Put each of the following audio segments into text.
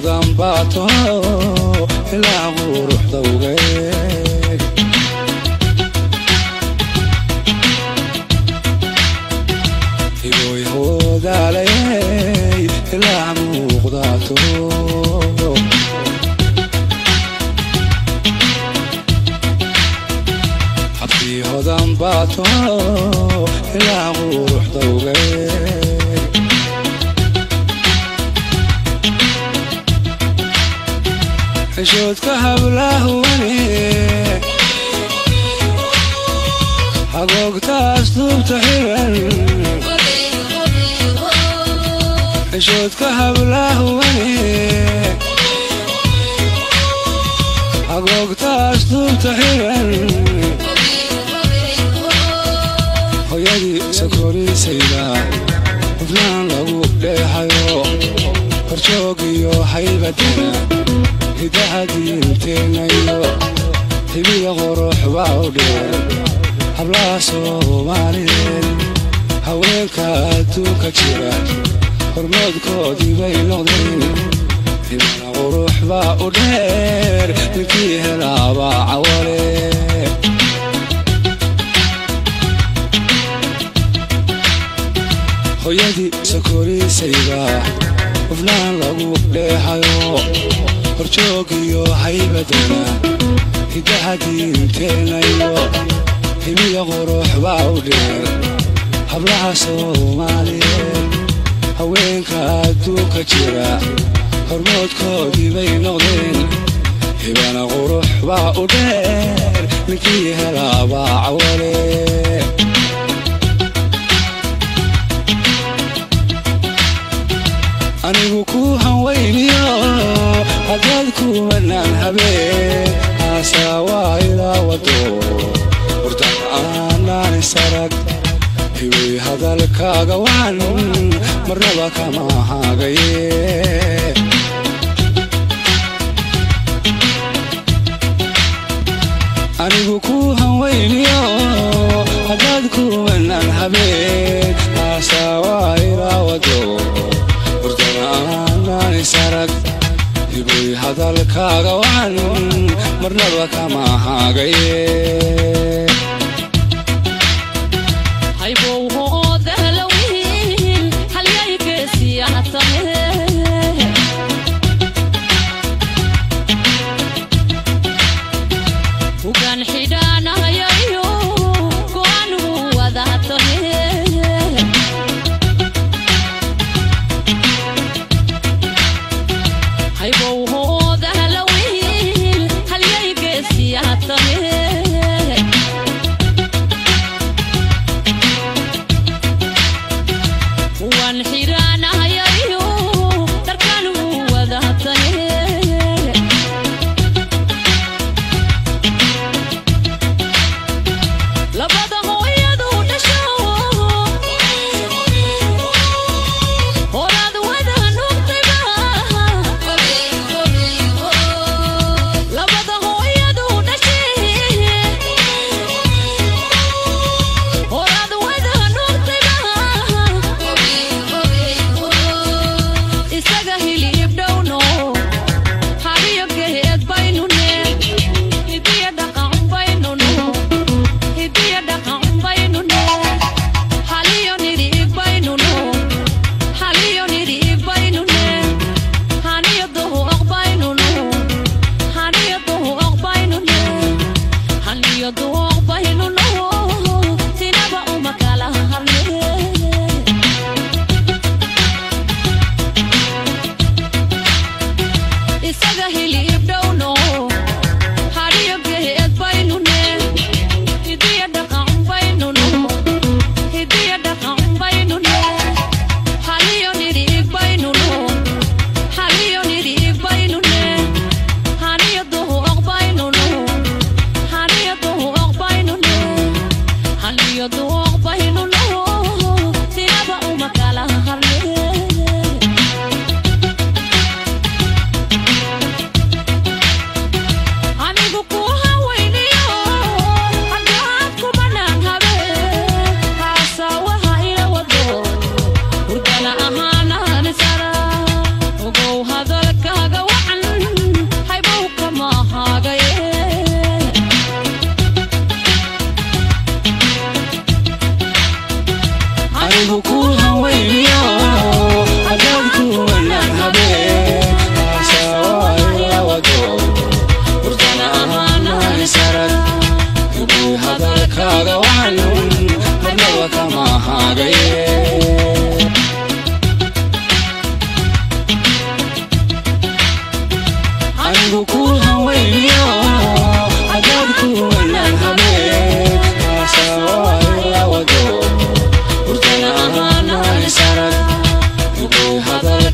hodan baato ilaa quruxda ugeeg hibooy hoodaalayey ilaa muuqdaato habkii hodan baato ilaa quruxda ugeeg حشودك هبله وني حقوق تاسلوب تحيرن حشودك هبله وني حقوق تاسلوب تحيرن هيدي سكوري سيدا وفلان لغو ليحيو فرشوقيو حيبتنا هداهدي انتينيو هبي غروح باودين hablaha Soomaaliyeed haweenka adduunka jira hormoodkoodii bay noqdeen hibana qurux baa u dheer ninkii helaaba cawale hooyadii sokorisayda qofnaan lagu dheehayo horjoogiyo haybadana hidahadii inteenayo هبي غروح باودين hablaha Soomaaliyeed haweenka adduunka jira hormoodkoodii bay noqdeen hibana qurux baa u dheer ninkii helaaba cawale anigu ku hawayniyo haddaad ku wanaan habeen aasawaa ilaa wado ورد سرق هوي هذا الكاغوان مرنبا كما هاغي أنيقو كو هوينيو هدادكو ونان حبيب أساوا إلا ودو ورد سرق هوي هذا الكاغوان مرنبا كما هاغي وكان حدانا يايو كوانو وذاته هيبو هو ذهلوين هل يجسي عطه وان حدانا يايو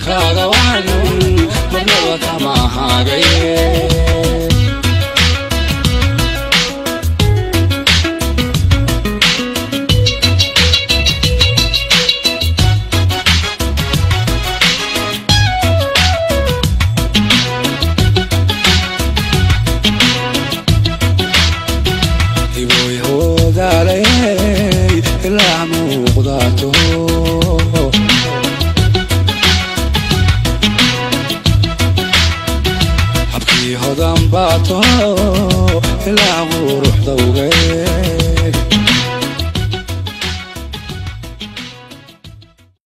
كاغا وعنون مرنبا كما هاغي